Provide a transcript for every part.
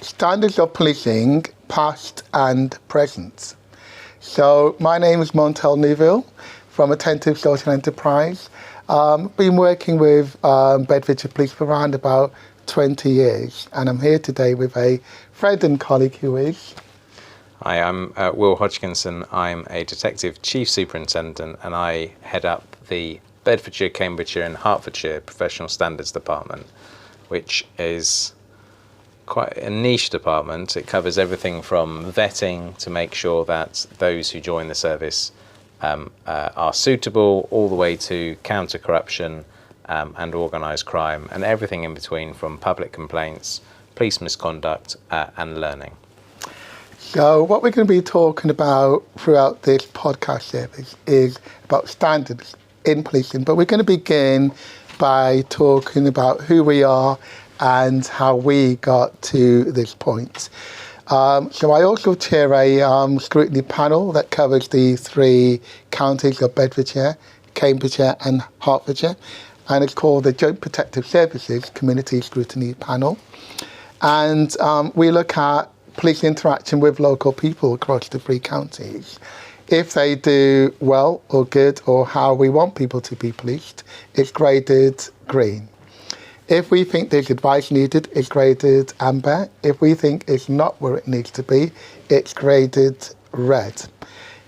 Standards of Policing, Past and Present. So my name is Montell Newville from Att10tive Social Enterprise. Been working with Bedfordshire Police for around about 20 years, and I'm here today with a friend and colleague who is... Hi, I'm Will Hodgkinson. I'm a Detective Chief Superintendent, and I head up the Bedfordshire, Cambridgeshire and Hertfordshire Professional Standards Department, which is quite a niche department. It covers everything from vetting to make sure that those who join the service are suitable, all the way to counter corruption and organised crime, and everything in between, from public complaints, police misconduct and learning. So what we're going to be talking about throughout this podcast series is about standards in policing, but we're going to begin by talking about who we are and how we got to this point. So I also chair a scrutiny panel that covers the three counties of Bedfordshire, Cambridgeshire and Hertfordshire, and it's called the Joint Protective Services Community Scrutiny Panel. And we look at police interaction with local people across the three counties. If they do well or good, or how we want people to be policed, it's graded green. If we think there's advice needed, it's graded amber. If we think it's not where it needs to be, it's graded red.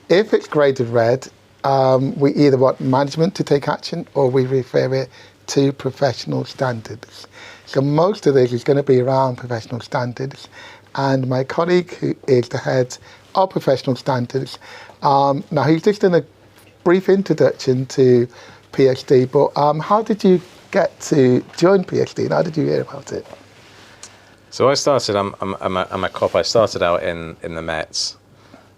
If it's graded red, we either want management to take action or we refer it to professional standards. So most of this is going to be around professional standards. And my colleague, who is the head of professional standards, now he's just done a brief introduction to PSD, but how did you get to join PSD and how did you hear about it? So I started, I'm a cop. I started out in the Met,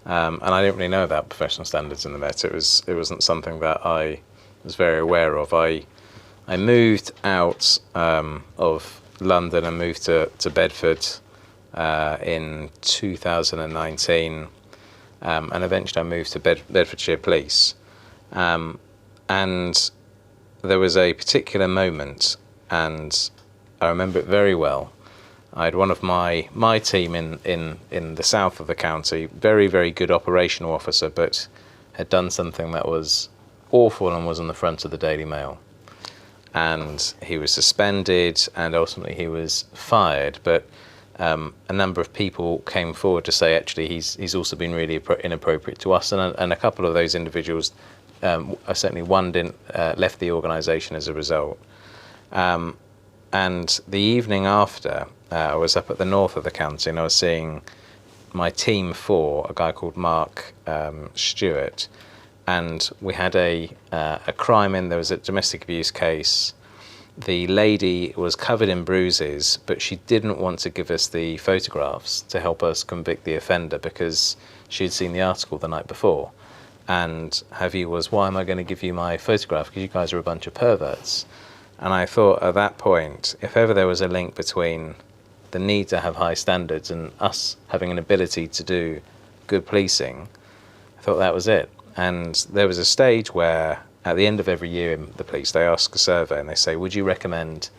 and I didn't really know about professional standards in the Met. It wasn't something that I was very aware of. I moved out of London and moved to Bedford in 2019, and eventually I moved to Bedfordshire Police, and there was a particular moment, and I remember it very well. I had one of my team in the south of the county, very, very good operational officer, but had done something that was awful and was on the front of the Daily Mail. And he was suspended, and ultimately he was fired, but a number of people came forward to say, actually, he's also been really inappropriate to us, and a couple of those individuals, certainly one didn't left the organisation as a result. And the evening after, I was up at the north of the county, and I was seeing my team 4, a guy called Mark Stewart, and we had a crime in. There was a domestic abuse case. The lady was covered in bruises, but she didn't want to give us the photographs to help us convict the offender because she'd seen the article the night before. And her view was, why am I going to give you my photograph? Because you guys are a bunch of perverts. And I thought at that point, if ever there was a link between the need to have high standards and us having an ability to do good policing, I thought that was it. And there was a stage where at the end of every year in the police, they ask a survey and they say, would you recommend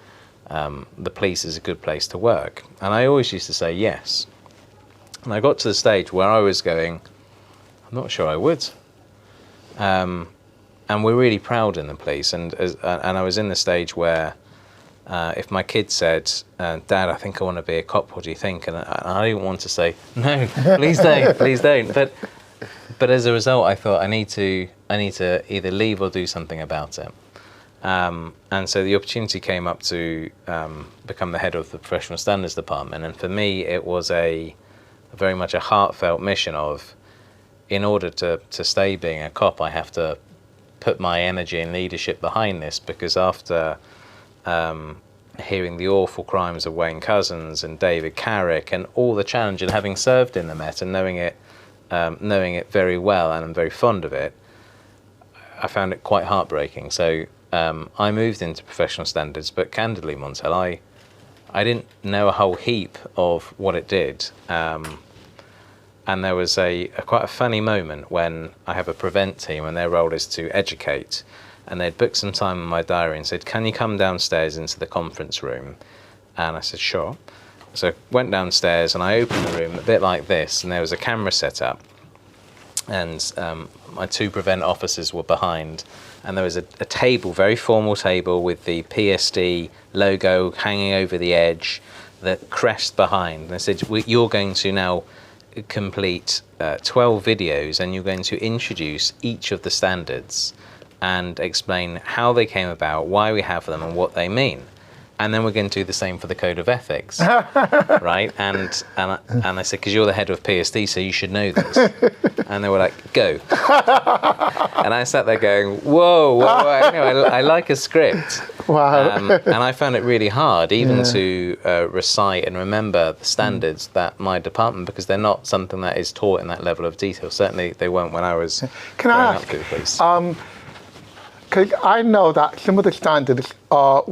the police as a good place to work? And I always used to say yes. And I got to the stage where I was going, I'm not sure I would. And we're really proud in the police. And I was in the stage where if my kid said, Dad, I think I want to be a cop, what do you think? And I didn't want to say, no, please don't, please don't. But as a result, I thought I need to either leave or do something about it. And so the opportunity came up to become the head of the Professional Standards Department. And for me, it was very much a heartfelt mission of, in order to stay being a cop, I have to put my energy and leadership behind this, because after hearing the awful crimes of Wayne Couzens and David Carrick and all the challenge, and having served in the Met and knowing it very well, and I'm very fond of it, I found it quite heartbreaking. So I moved into professional standards, but candidly, Montell, I didn't know a whole heap of what it did. And there was quite a funny moment when I have a prevent team and their role is to educate, and they'd booked some time in my diary and said, can you come downstairs into the conference room? And I said, sure. So went downstairs and I opened the room a bit like this, and there was a camera set up, and my 2 prevent officers were behind, and there was a table, very formal table with the PSD logo hanging over the edge, the crest behind. And they said, you're going to now complete 12 videos, and you're going to introduce each of the standards and explain how they came about, why we have them, and what they mean. And then we're going to do the same for the code of ethics, right? And I said, because you're the head of PSD, so you should know this. And they were like, go. And I sat there going, whoa, I like a script. Wow. And I found it really hard even to recite and remember the standards that my department, because they're not something that is taught in that level of detail. Certainly they weren't when I was Can I ask, up to the police. because I know that some of the standards are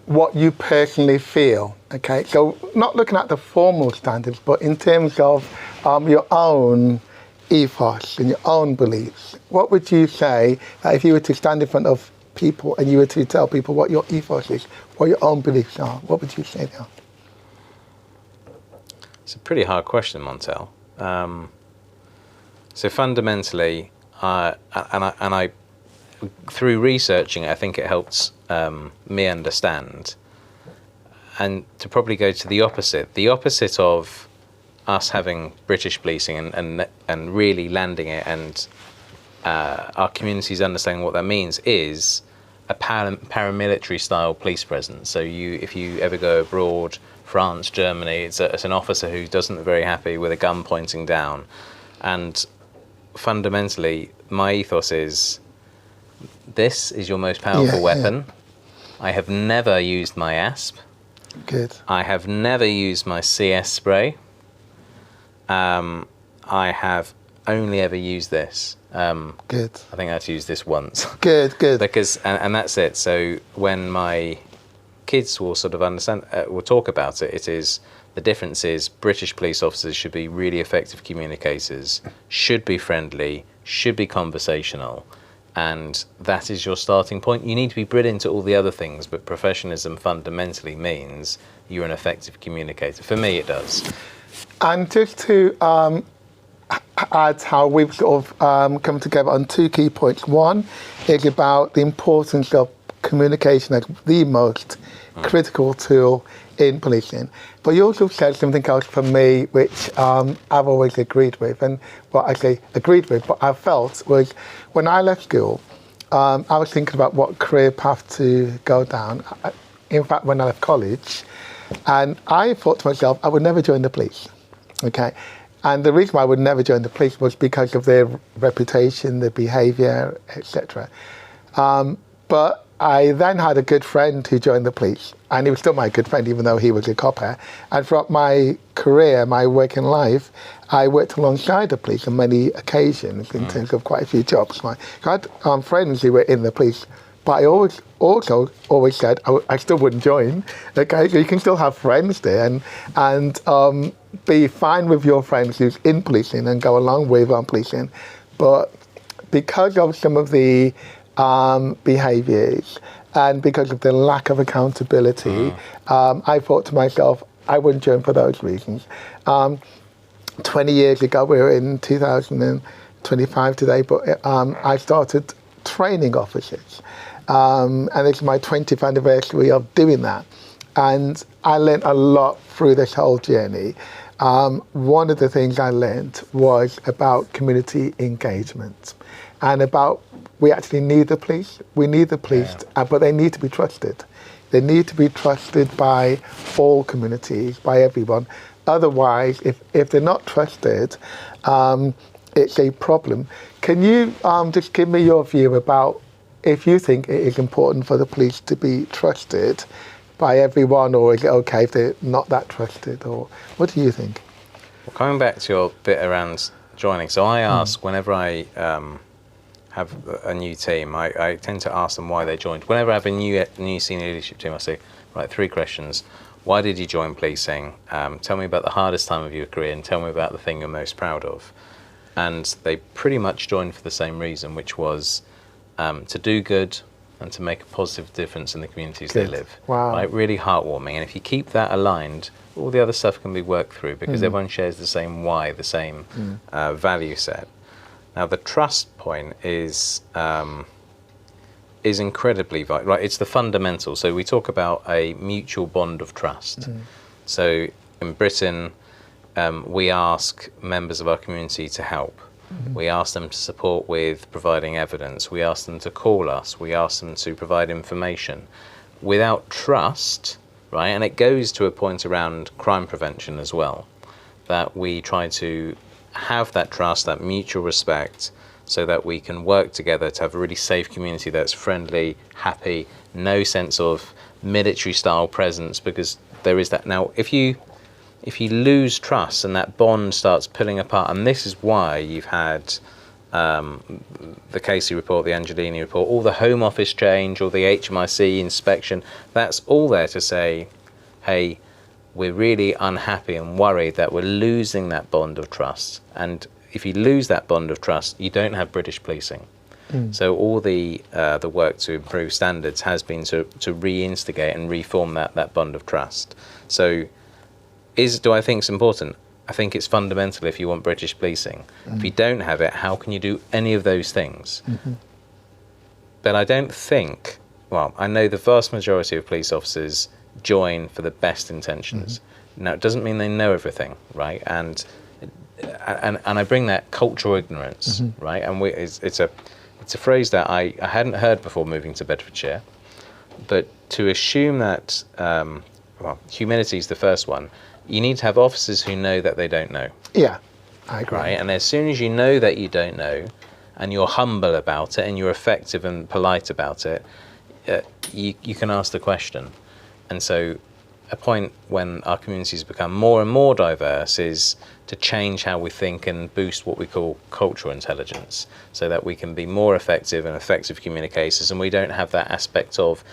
what you personally feel, okay? So not looking at the formal standards, but in terms of your own ethos and your own beliefs, what would you say that if you were to stand in front of people and you were to tell people what your ethos is, what your own beliefs are, what would you say now? It's a pretty hard question, Montell. So fundamentally, I through researching it, I think it helps me understand, and to probably go to the opposite of us having British policing and really landing it, and our communities understanding what that means, is a paramilitary style police presence. So if you ever go abroad, France, Germany, it's an officer who doesn't look very happy with a gun pointing down. And fundamentally, my ethos is, this is your most powerful weapon. Yeah. I have never used my ASP. Good. I have never used my CS spray. I have only ever used this. Good. I think I had to use this once. Good. Because, and that's it. So when my kids will sort of understand, will talk about it, the difference is British police officers should be really effective communicators, should be friendly, should be conversational. And that is your starting point. You need to be brilliant at all the other things, but professionalism fundamentally means you're an effective communicator. For me, it does. And just to add how we've sort of come together on 2 key points. One is about the importance of communication as the most critical tool in policing. But you also said something else for me, which I've always agreed with, and what I say agreed with, but I felt was when I left school, I was thinking about what career path to go down. In fact, when I left college, and I thought to myself, I would never join the police, okay? And the reason why I would never join the police was because of their reputation, their behaviour, etc. But I then had a good friend who joined the police, and he was still my good friend, even though he was a copper. And throughout my career, my working life, I worked alongside the police on many occasions in terms of quite a few jobs. I had friends who were in the police, but I always said I still wouldn't join. Okay, so you can still have friends there and be fine with your friends who's in policing and go along with policing. But because of some of the behaviours and because of the lack of accountability, I thought to myself, I wouldn't join for those reasons. 20 years ago, we're in 2025 today, but I started training officers. And it's my 20th anniversary of doing that. And I learned a lot through this whole journey. One of the things I learned was about community engagement and about we actually need the police. We need the police, but they need to be trusted. They need to be trusted by all communities, by everyone. Otherwise, if they're not trusted, it's a problem. Can you just give me your view about if you think it is important for the police to be trusted by everyone, or is it okay if they're not that trusted, or what do you think? Well, coming back to your bit around joining, so I ask whenever I have a new team, I tend to ask them why they joined. Whenever I have a new senior leadership team, I say, right, 3 questions. Why did you join policing? Tell me about the hardest time of your career, and tell me about the thing you're most proud of. And they pretty much joined for the same reason, which was to do good, and to make a positive difference in the communities they live. Wow. Right? Really heartwarming. And if you keep that aligned, all the other stuff can be worked through because everyone shares the same why, the same value set. Now, the trust point is incredibly vital. Right? It's the fundamental. So we talk about a mutual bond of trust. So in Britain, we ask members of our community to help. We ask them to support with providing evidence. We ask them to call us. We ask them to provide information. Without trust, right, and it goes to a point around crime prevention as well, that we try to have that trust, that mutual respect, so that we can work together to have a really safe community that's friendly, happy, no sense of military-style presence, because there is that. Now, if you lose trust and that bond starts pulling apart, and this is why you've had the Casey report, the Angelini report, all the Home Office change, or the HMIC inspection, that's all there to say, hey, we're really unhappy and worried that we're losing that bond of trust. And if you lose that bond of trust, you don't have British policing. So all the work to improve standards has been to reinstigate and reform that bond of trust. So do I think it's important? I think it's fundamental if you want British policing. If you don't have it, how can you do any of those things? But I don't think, well, I know the vast majority of police officers join for the best intentions. Now, it doesn't mean they know everything, right? And I bring that cultural ignorance, right? And it's a phrase that I hadn't heard before moving to Bedfordshire, but to assume that, well, humility is the first one. You need to have officers who know that they don't know. Yeah, I agree. Right? And as soon as you know that you don't know, and you're humble about it, and you're effective and polite about it, you can ask the question. And so a point when our communities become more and more diverse is to change how we think and boost what we call cultural intelligence, so that we can be more effective and effective communicators, and we don't have that aspect of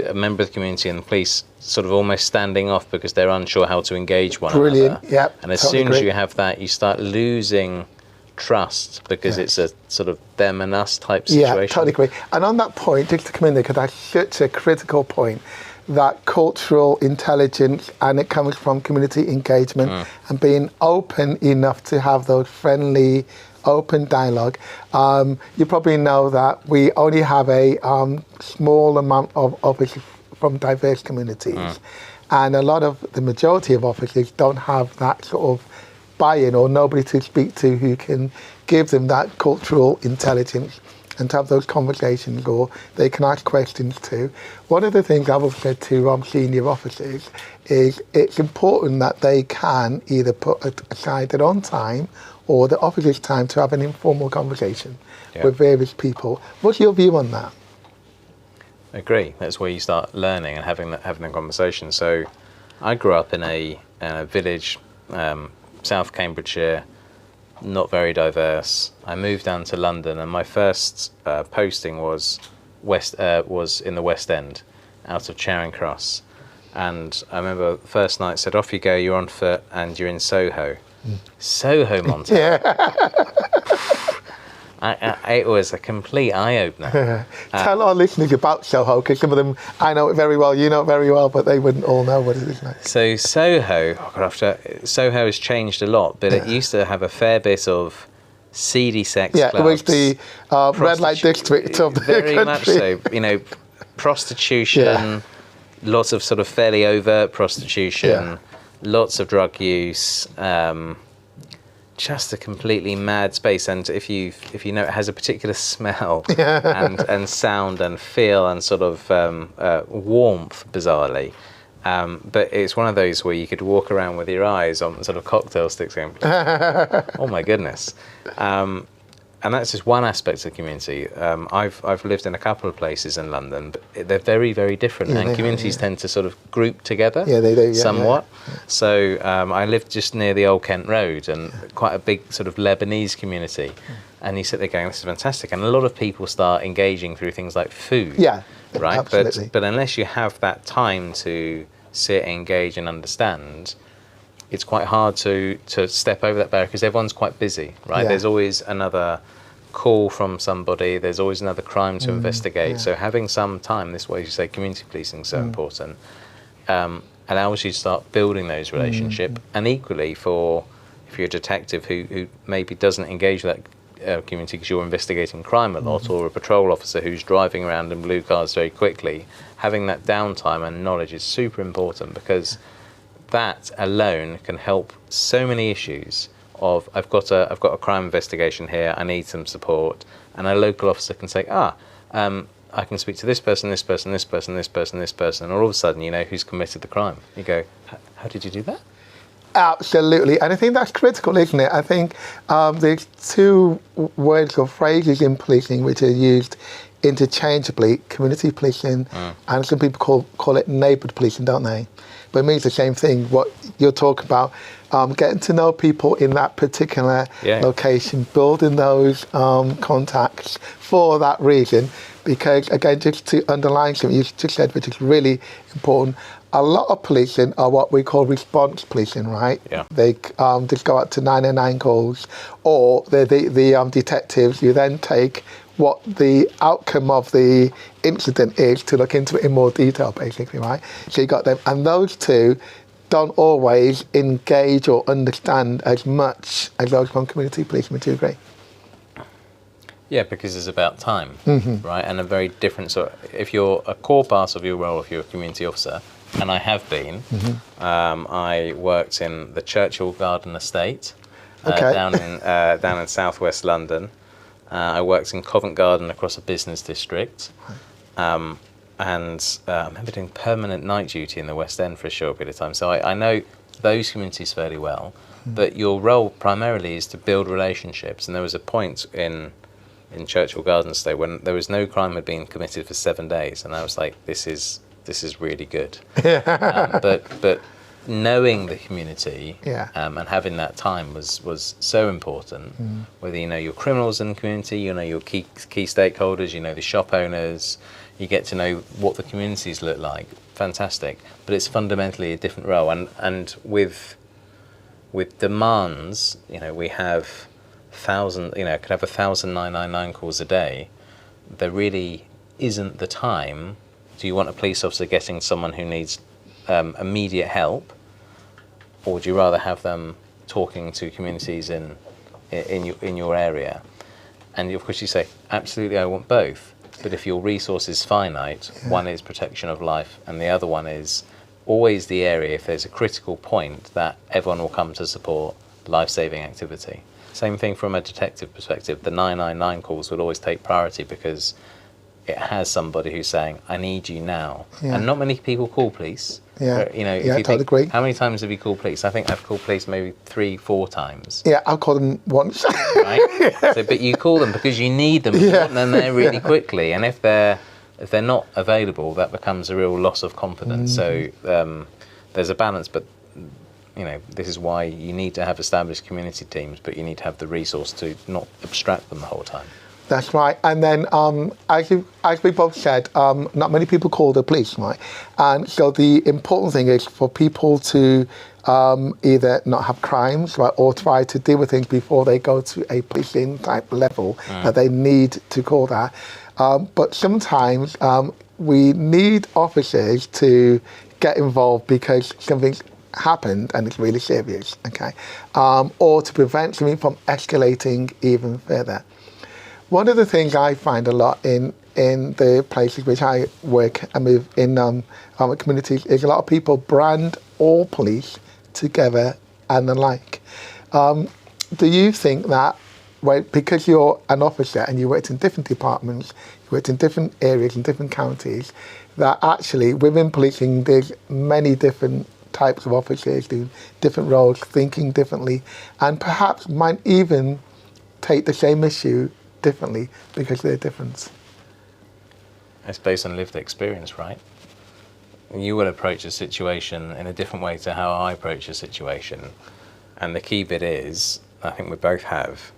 a member of the community and the police sort of almost standing off because they're unsure how to engage one another. Brilliant, yeah. And as totally soon as agree. you have that, you start losing trust because it's a sort of them and us type situation. Yeah, totally agree. And on that point, just to come in there, because that's such a critical point, that cultural intelligence, and it comes from community engagement and being open enough to have those friendly, open dialogue. You probably know that we only have a small amount of officers from diverse communities, and the majority of officers don't have that sort of buy-in or nobody to speak to who can give them that cultural intelligence and to have those conversations, or they can ask questions to. One of the things I've always said to senior officers is it's important that they can either put aside their own time or the officer's time to have an informal conversation with various people. What's your view on that? I agree. That's where you start learning and having the conversation. So I grew up in a village, South Cambridgeshire, not very diverse. I moved down to London, and my first posting was in the West End, out of Charing Cross. And I remember the first night said, off you go, you're on foot, and you're in Soho. Soho, Montell. It was a complete eye-opener. Tell our listeners about Soho, because some of them, I know it very well, you know it very well, but they wouldn't all know what it is like. So Soho, Soho has changed a lot, but it used to have a fair bit of seedy sex clubs. Yeah, it was the red light district of the very country. much so. You know, prostitution, lots of sort of fairly overt prostitution, lots of drug use, just a completely mad space. And if you know, it has a particular smell and sound and feel and sort of warmth, bizarrely. But it's one of those where you could walk around with your eyes on sort of cocktail sticks going, oh my goodness. And that's just one aspect of the community. I've lived in a couple of places in London, but they're very, very different, and communities tend to sort of group together somewhat. So I lived just near the Old Kent Road, and quite a big sort of Lebanese community. And you sit there going, this is fantastic. And a lot of people start engaging through things like food. Yeah, right? Absolutely. But unless you have that time to sit, engage and understand, it's quite hard to step over that barrier because everyone's quite busy, right? There's always another call from somebody, there's always another crime to investigate. Yeah. So having some time, this way you say community policing is so important, allows you to start building those relationships. And equally for, if you're a detective who maybe doesn't engage with that community because you're investigating crime a lot, or a patrol officer who's driving around in blue cars very quickly, having that downtime and knowledge is super important, because that alone can help so many issues of, I've got a crime investigation here, I need some support, and a local officer can say, I can speak to this person, this person, this person, this person, this person, and all of a sudden you know who's committed the crime. You go, how did you do that? Absolutely, and I think that's critical, isn't it? I think there's two words or phrases in policing which are used interchangeably: community policing, and some people call it neighbourhood policing, don't they? But it means the same thing. What you're talking about, getting to know people in that particular location, building those contacts for that reason. Because again, just to underline something you just said, which is really important, a lot of policing are what we call response policing, right? Yeah. They just go out to 999 calls, or the detectives. You then take what the outcome of the incident is to look into it in more detail, basically, right? So you got them, and those two don't always engage or understand as much as those from community policing. Would you agree? Yeah, because it's about time, right? And a very different sort. If you're a core part of your role, if you're a community officer, and I have been, I worked in the Churchill Garden Estate down in southwest London. I worked in Covent Garden across a business district, and I remember doing permanent night duty in the West End for a short period of time. So I know those communities fairly well. But your role primarily is to build relationships. And there was a point in Churchill Garden Estate when there was no crime had been committed for 7 days, and I was like, this is really good. But knowing the community and having that time was so important. Whether you know your criminals in the community, you know your key stakeholders, you know the shop owners, you get to know what the communities look like. Fantastic. But it's fundamentally a different role, and with demands, you know, we have could have 1,000 999 calls a day. There really isn't the time. Do you want a police officer getting someone who needs immediate help, or would you rather have them talking to communities in your area? And of course you say, absolutely, I want both. But if your resource is finite, one is protection of life, and the other one is always the area, if there's a critical point, that everyone will come to support life-saving activity. Same thing from a detective perspective. The 999 calls would always take priority because it has somebody who's saying, I need you now. And not many people call police. You know, if you totally agree. How many times have you called police? I think I've called police maybe 3-4 times. Yeah, I'll call them once. Right? So, but you call them because you need them. You want them there really quickly. And if they're not available, that becomes a real loss of confidence. So there's a balance, but you know, this is why you need to have established community teams, but you need to have the resource to not abstract them the whole time. That's right. And then, as we both said, not many people call the police, right? And so the important thing is for people to either not have crimes, right, or try to deal with things before they go to a policing type level that they need to call that. But sometimes we need officers to get involved because something's happened and it's really serious, okay? Or to prevent something from escalating even further. One of the things I find a lot in the places which I work and move in our communities is a lot of people brand all police together and the like. Do you think that because you're an officer and you worked in different departments, you worked in different areas in different counties, that actually within policing there's many different types of officers doing different roles, thinking differently, and perhaps might even take the same issue differently because they're different? It's based on lived experience, right? You will approach a situation in a different way to how I approach a situation. And the key bit is, I think we both have,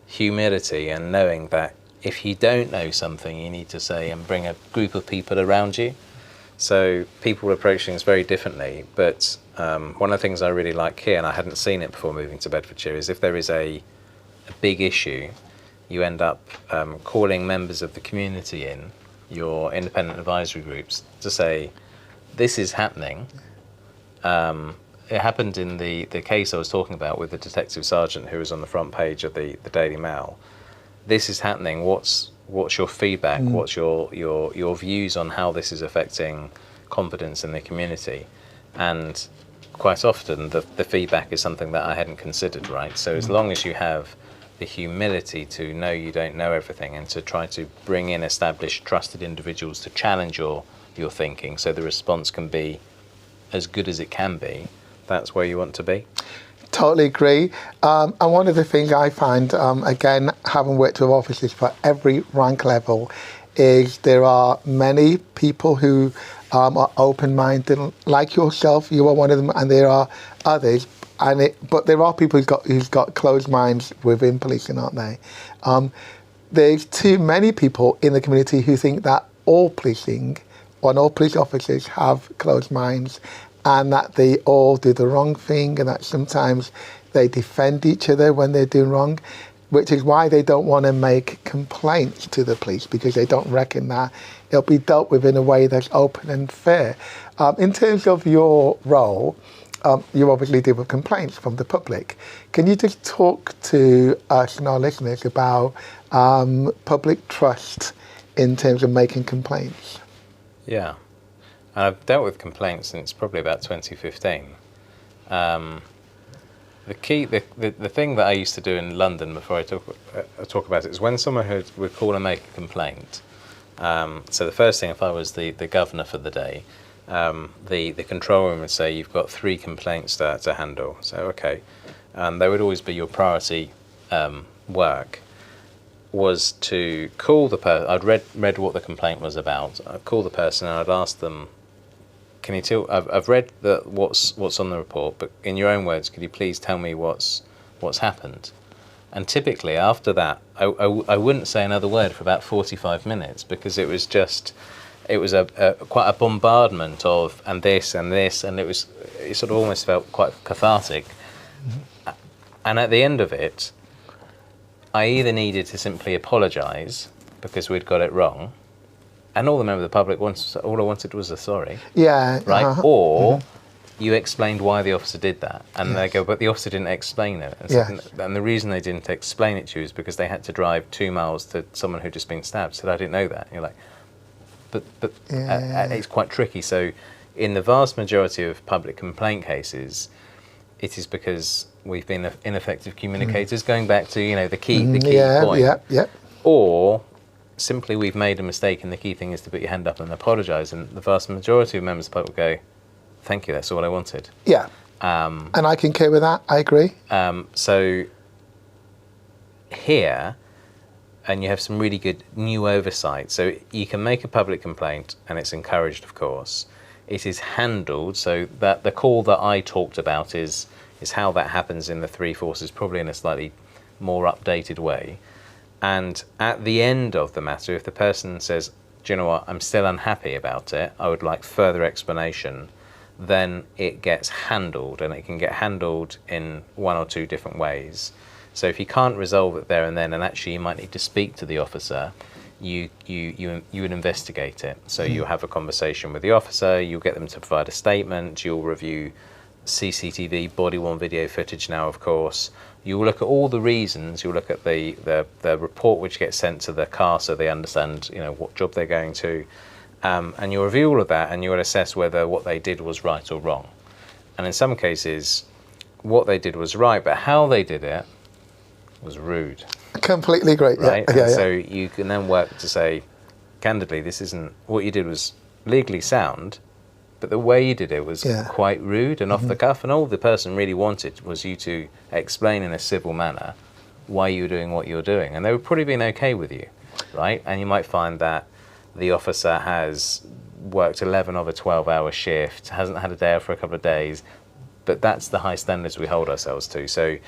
humility and knowing that if you don't know something, you need to say and bring a group of people around you. So people approach things very differently. But one of the things I really like here, and I hadn't seen it before moving to Bedfordshire, is if there is a big issue, you end up calling members of the community in, your independent advisory groups, to say, this is happening. It happened in the case I was talking about with the detective sergeant who was on the front page of the Daily Mail. This is happening. What's your feedback? What's your views on how this is affecting confidence in the community? And quite often the feedback is something that I hadn't considered, right? So as long as you have the humility to know you don't know everything and to try to bring in established, trusted individuals to challenge your thinking so the response can be as good as it can be, that's where you want to be. Totally agree. And one of the things I find, again, having worked with officers for every rank level, is there are many people who are open-minded, like yourself. You are one of them, and there are others. But there are people who's got closed minds within policing, aren't they? There's too many people in the community who think that all policing and all police officers have closed minds, and that they all do the wrong thing, and that sometimes they defend each other when they're doing wrong, which is why they don't want to make complaints to the police, because they don't reckon that it'll be dealt with in a way that's open and fair. In terms of your role, you obviously deal with complaints from the public. Can you just talk to us and our listeners about public trust in terms of making complaints? Yeah. And I've dealt with complaints since probably about 2015. The thing that I used to do in London before I talk about it is when someone would call and make a complaint. So the first thing, if I was the governor for the day, the control room would say, you've got 3 complaints to handle. So, okay. They would always be your priority work, was to call the person. I'd read what the complaint was about. I'd call the person and I'd ask them, can you tell? I've read what's on the report, but in your own words, could you please tell me what's happened? And typically after that, I wouldn't say another word for about 45 minutes, because it was quite a bombardment of and this, and it sort of almost felt quite cathartic. Mm-hmm. And at the end of it, I either needed to simply apologise because we'd got it wrong, and all the members of the public all I wanted was a sorry. Yeah. Right? Uh-huh. Or you explained why the officer did that, and they go, but the officer didn't explain it. And the reason they didn't explain it to you is because they had to drive 2 miles to someone who'd just been stabbed. Said, I didn't know that. And you're like, but it's quite tricky. So in the vast majority of public complaint cases, it is because we've been ineffective communicators, going back to the key point. Or simply we've made a mistake, and the key thing is to put your hand up and apologise. And the vast majority of members of the public go, thank you, that's all I wanted. Yeah. And I concur with that, I agree. So here, and you have some really good new oversight. So you can make a public complaint, and it's encouraged, of course. It is handled, so that the call that I talked about is how that happens in the 3 forces, probably in a slightly more updated way. And at the end of the matter, if the person says, do you know what, I'm still unhappy about it, I would like further explanation, then it gets handled, and it can get handled in 1 or 2 different ways. So if you can't resolve it there and then, and actually you might need to speak to the officer, you would investigate it. So you'll have a conversation with the officer, you'll get them to provide a statement, you'll review CCTV, body-worn video footage now, of course. You'll look at all the reasons, you'll look at the report which gets sent to the car so they understand what job they're going to, and you'll review all of that, and you'll assess whether what they did was right or wrong. And in some cases, what they did was right, but how they did it was rude. Completely great, right? Yeah. So you can then work to say, candidly, this isn't, what you did was legally sound, but the way you did it was quite rude and off the cuff, and all the person really wanted was you to explain in a civil manner why you were doing what you were doing, and they would probably been okay with you, right? And you might find that the officer has worked 11 of a 12-hour shift, hasn't had a day off for a couple of days, but that's the high standards we hold ourselves to. So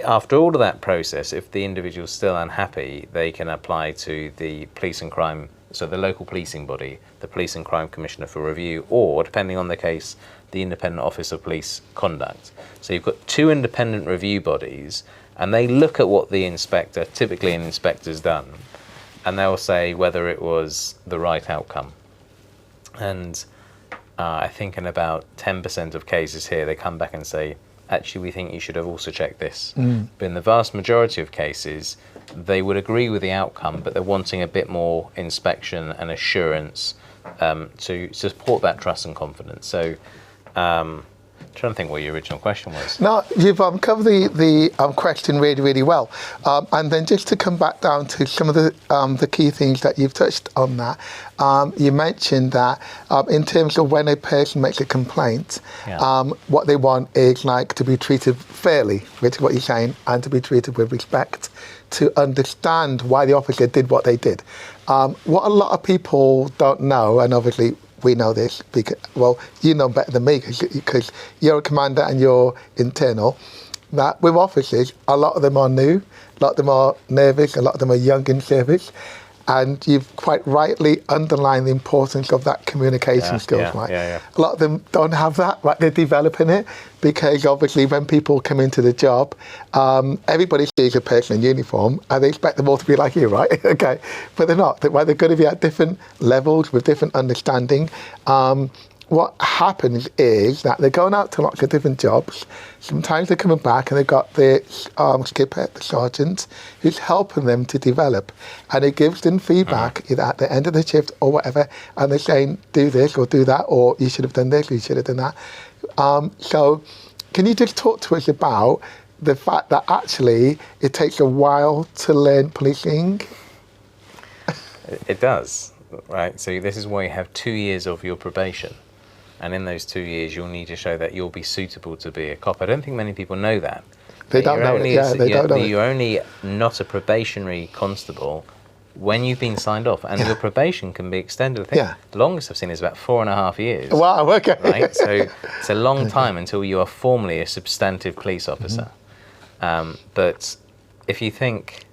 after all of that process, if the individual's still unhappy, they can apply to the Police and Crime so the local policing body, the Police and Crime Commissioner for review, or, depending on the case, the Independent Office of Police Conduct. So you've got two independent review bodies, and they look at what the inspector, typically an inspector's done, and they'll say whether it was the right outcome. And I think in about 10% of cases here, they come back and say, actually, we think you should have also checked this. But in the vast majority of cases, they would agree with the outcome, but they're wanting a bit more inspection and assurance to support that trust and confidence. So trying to think what your original question was. No, you've covered the question really, really well. And then just to come back down to some of the key things that you've touched on that, you mentioned that in terms of when a person makes a complaint, what they want is like to be treated fairly, which is what you're saying, and to be treated with respect, to understand why the officer did what they did. What a lot of people don't know, and obviously we know this because, well, you know better than me because you're a commander and you're internal, that with officers, a lot of them are new, a lot of them are nervous, a lot of them are young in service, and you've quite rightly underlined the importance of that communication skills, right? A lot of them don't have that, right? They're developing it because obviously when people come into the job, everybody sees a person in uniform and they expect them all to be like you, right? Okay, but they're not. They're going to be at different levels with different understanding. What happens is that they're going out to lots of different jobs. Sometimes they're coming back and they've got the skipper, the sergeant, who's helping them to develop. And it gives them feedback either at the end of the shift or whatever, and they're saying, do this or do that, or you should have done this, or you should have done that. So can you just talk to us about the fact that actually it takes a while to learn policing? It does, right? So this is why you have 2 years of your probation. And in those 2 years, you'll need to show that you'll be suitable to be a cop. I don't think many people know that. They don't know it. They don't know it. You're only not a probationary constable when you've been signed off. And your probation can be extended. I think the longest I've seen is about 4.5 years. Wow, okay. Right? So it's a long time until you are formally a substantive police officer. But if you think,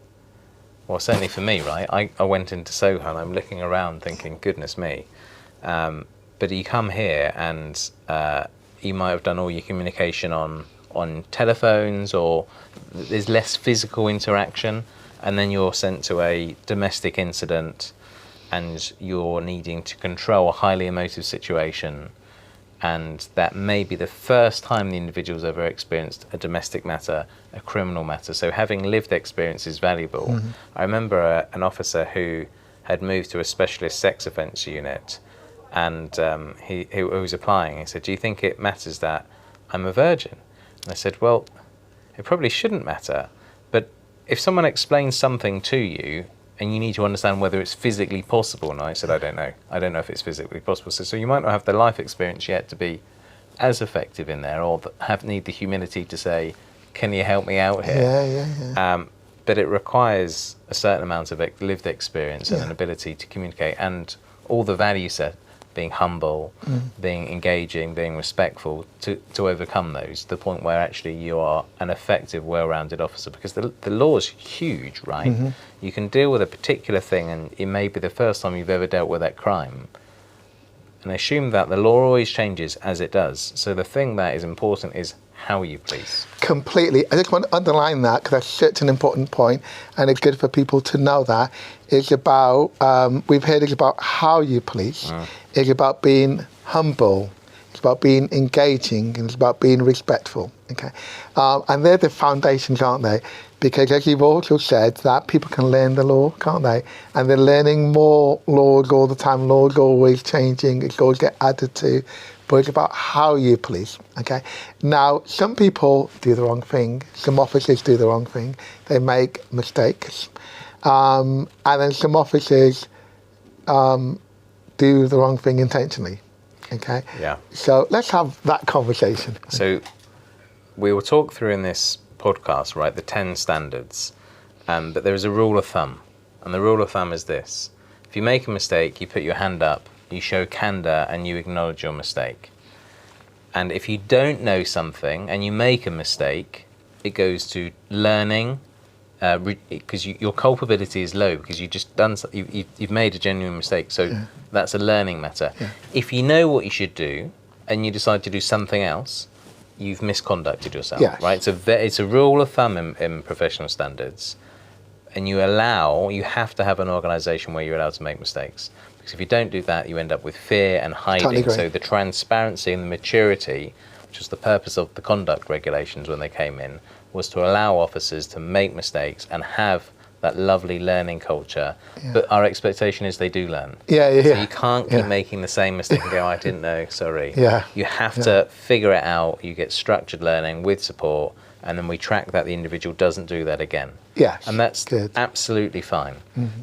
well, certainly for me, right, I went into Soho and I'm looking around thinking, goodness me. But you come here and you might have done all your communication on telephones, or there's less physical interaction, and then you're sent to a domestic incident and you're needing to control a highly emotive situation, and that may be the first time the individual's ever experienced a domestic matter, a criminal matter. So having lived experience is valuable. I remember an officer who had moved to a specialist sex offence unit, and he was applying. He said, do you think it matters that I'm a virgin? And I said, well, it probably shouldn't matter, but if someone explains something to you and you need to understand whether it's physically possible, and I said, I don't know if it's physically possible. So you might not have the life experience yet to be as effective in there, or need the humility to say, can you help me out here? But it requires a certain amount of lived experience and an ability to communicate, and all the value set, being humble, being engaging, being respectful, to overcome those, to the point where actually you are an effective, well-rounded officer. Because the law is huge, right? You can deal with a particular thing and it may be the first time you've ever dealt with that crime. And I assume that the law always changes as it does. So the thing that is important is how you police. Completely. I just want to underline that because that's such an important point, and it's good for people to know that. It's about, we've heard it's about how you police. It's about being humble. It's about being engaging, and it's about being respectful. Okay, and they're the foundations, aren't they? Because as you've also said, that people can learn the law, can't they? And they're learning more laws all the time. Laws are always changing. It's always get added to. But it's about how you police, okay? Now, some people do the wrong thing. Some officers do the wrong thing. They make mistakes. And then some officers do the wrong thing intentionally, okay? Yeah. So let's have that conversation. So we will talk through in this podcast, right, the 10 standards, but there is a rule of thumb. And the rule of thumb is this. If you make a mistake, you put your hand up, you show candor, and you acknowledge your mistake. And if you don't know something and you make a mistake, it goes to learning, because your culpability is low because you've made a genuine mistake. So that's a learning matter. Yeah. If you know what you should do and you decide to do something else, you've misconducted yourself, Yes. right? It's a rule of thumb in professional standards, and you have to have an organisation where you're allowed to make mistakes. Because if you don't do that, you end up with fear and hiding. Totally agree. So the transparency and the maturity, which was the purpose of the conduct regulations when they came in, was to allow officers to make mistakes and have that lovely learning culture. Yeah. But our expectation is they do learn. Yeah. So you can't keep making the same mistake and go, I didn't know, sorry. Yeah. You have to figure it out. You get structured learning with support, and then we track that the individual doesn't do that again. Yes. And that's good. absolutely fine.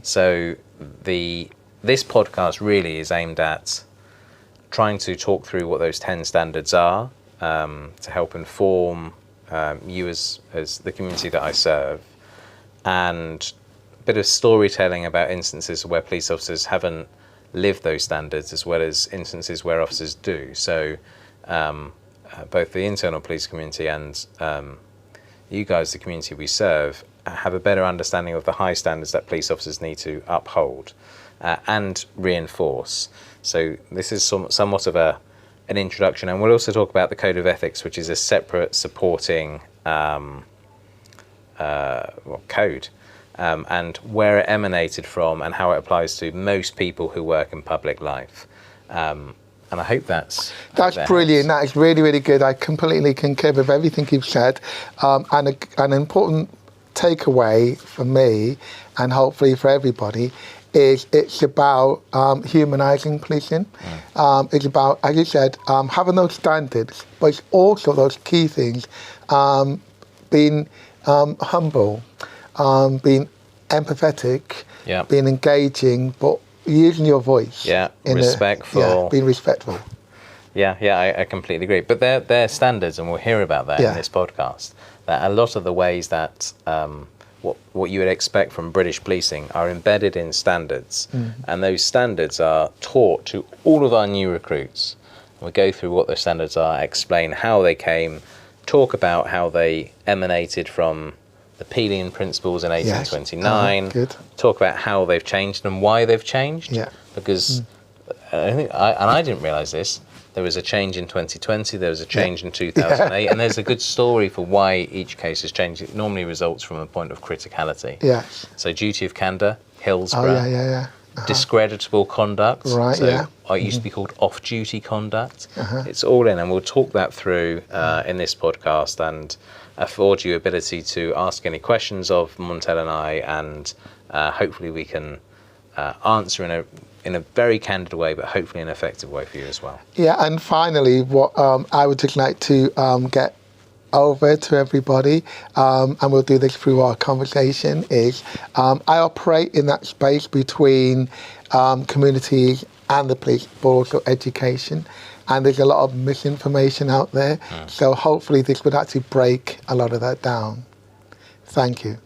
So this podcast really is aimed at trying to talk through what those 10 standards are, to help inform you as the community that I serve, and a bit of storytelling about instances where police officers haven't lived those standards, as well as instances where officers do. So both the internal police community and you guys, the community we serve, have a better understanding of the high standards that police officers need to uphold and reinforce. So this is somewhat of an introduction, and we'll also talk about the Code of Ethics, which is a separate supporting code, and where it emanated from and how it applies to most people who work in public life. And I hope that's brilliant. That is really, really good. I completely concur with everything you've said. And an important takeaway for me, and hopefully for everybody, is it's about humanising policing. It's about, as you said, having those standards, but it's also those key things, being humble, being empathetic, being engaging, but using your voice. Respectful. Being respectful. I completely agree. But they're standards, and we'll hear about that in this podcast. That a lot of the ways that what you would expect from British policing are embedded in standards, and those standards are taught to all of our new recruits. We go through what those standards are, explain how they came, talk about how they emanated from the Pelian principles in 1829, talk about how they've changed and why they've changed. Because I think, and I didn't realise this, there was a change in 2020, there was a change in 2008, and there's a good story for why each case has changed. It normally results from a point of criticality. So duty of candour, Hillsborough. Discreditable conduct. It used to be called off-duty conduct. It's all in, and we'll talk that through in this podcast and afford you ability to ask any questions of Montell and I, and hopefully we can answer in a very candid way, but hopefully an effective way for you as well. And finally, what I would just like to get over to everybody, and we'll do this through our conversation, is I operate in that space between communities and the police, but also education. And there's a lot of misinformation out there. So hopefully this would actually break a lot of that down. Thank you.